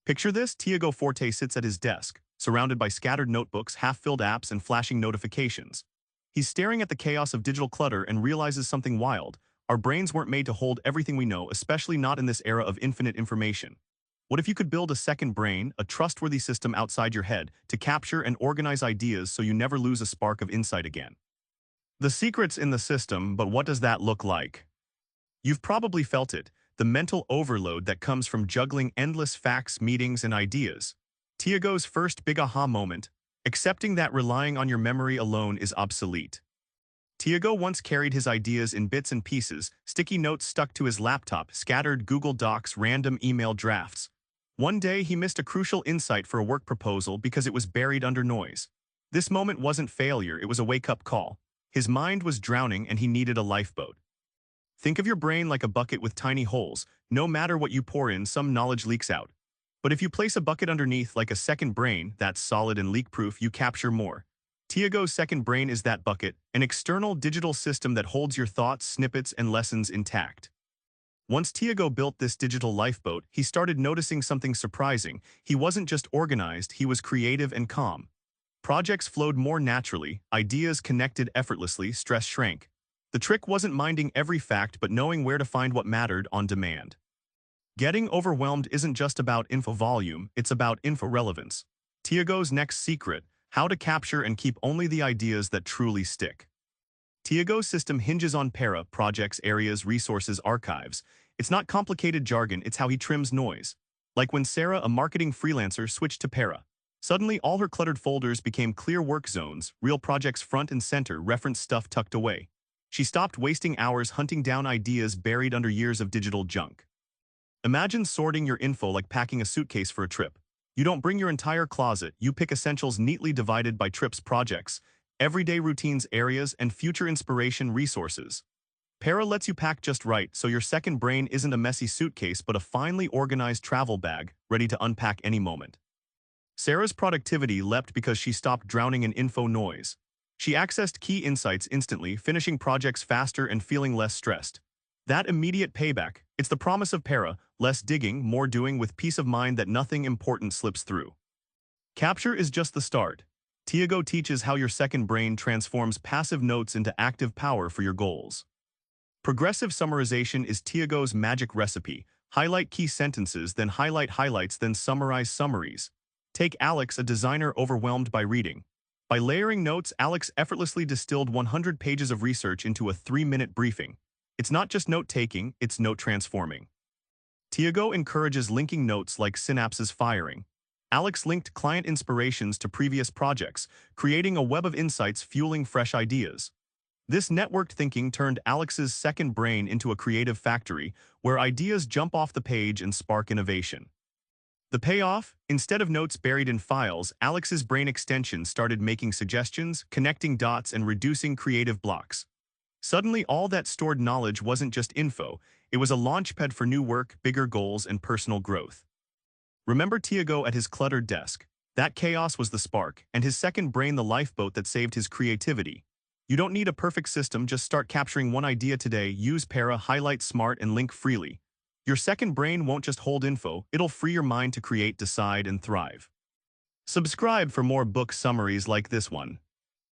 Picture this: Tiago Forte sits at his desk, surrounded by scattered notebooks, half-filled apps, and flashing notifications. He's staring at the chaos of digital clutter and realizes something wild. Our brains weren't made to hold everything we know, especially not in this era of infinite information. What if you could build a second brain, a trustworthy system outside your head, to capture and organize ideas so you never lose a spark of insight again? The secret's in the system, but what does that look like? You've probably felt it, the mental overload that comes from juggling endless facts, meetings, and ideas. Tiago's first big aha moment: accepting that relying on your memory alone is obsolete. Tiago once carried his ideas in bits and pieces, sticky notes stuck to his laptop, scattered Google Docs, random email drafts. One day, he missed a crucial insight for a work proposal because it was buried under noise. This moment wasn't failure, it was a wake-up call. His mind was drowning and he needed a lifeboat. Think of your brain like a bucket with tiny holes. No matter what you pour in, some knowledge leaks out. But if you place a bucket underneath like a second brain that's solid and leak-proof, you capture more. Tiago's second brain is that bucket, an external digital system that holds your thoughts, snippets, and lessons intact. Once Tiago built this digital lifeboat, he started noticing something surprising. He wasn't just organized, he was creative and calm. Projects flowed more naturally, ideas connected effortlessly, stress shrank. The trick wasn't minding every fact but knowing where to find what mattered on demand. Getting overwhelmed isn't just about info volume, it's about info relevance. Tiago's next secret: how to capture and keep only the ideas that truly stick. Tiago's system hinges on para: projects, areas, resources, archives. It's not complicated jargon, it's how he trims noise. Like when Sarah, a marketing freelancer, switched to para. Suddenly, all her cluttered folders became clear work zones, real projects front and center, reference stuff tucked away. She stopped wasting hours hunting down ideas buried under years of digital junk. Imagine sorting your info like packing a suitcase for a trip. You don't bring your entire closet, you pick essentials neatly divided by trips, projects, everyday routines, areas, and future inspiration resources. Para lets you pack just right, so your second brain isn't a messy suitcase but a finely organized travel bag, ready to unpack any moment. Sarah's productivity leapt because she stopped drowning in info noise. She accessed key insights instantly, finishing projects faster and feeling less stressed. That immediate payback, it's the promise of para: less digging, more doing, with peace of mind that nothing important slips through. Capture is just the start. Tiago teaches how your second brain transforms passive notes into active power for your goals. Progressive summarization is Tiago's magic recipe. Highlight key sentences, then highlight highlights, then summarize summaries. Take Alex, a designer overwhelmed by reading. By layering notes, Alex effortlessly distilled 100 pages of research into a 3-minute briefing. It's not just note-taking, it's note-transforming. Tiago encourages linking notes like synapses firing. Alex linked client inspirations to previous projects, creating a web of insights fueling fresh ideas. This networked thinking turned Alex's second brain into a creative factory where ideas jump off the page and spark innovation. The payoff? Instead of notes buried in files, Alex's brain extension started making suggestions, connecting dots, and reducing creative blocks. Suddenly, all that stored knowledge wasn't just info, it was a launchpad for new work, bigger goals, and personal growth. Remember Tiago at his cluttered desk. That chaos was the spark, and his second brain the lifeboat that saved his creativity. You don't need a perfect system, just start capturing one idea today. Use para, highlight smart, and link freely. Your second brain won't just hold info, it'll free your mind to create, decide, and thrive. Subscribe for more book summaries like this one.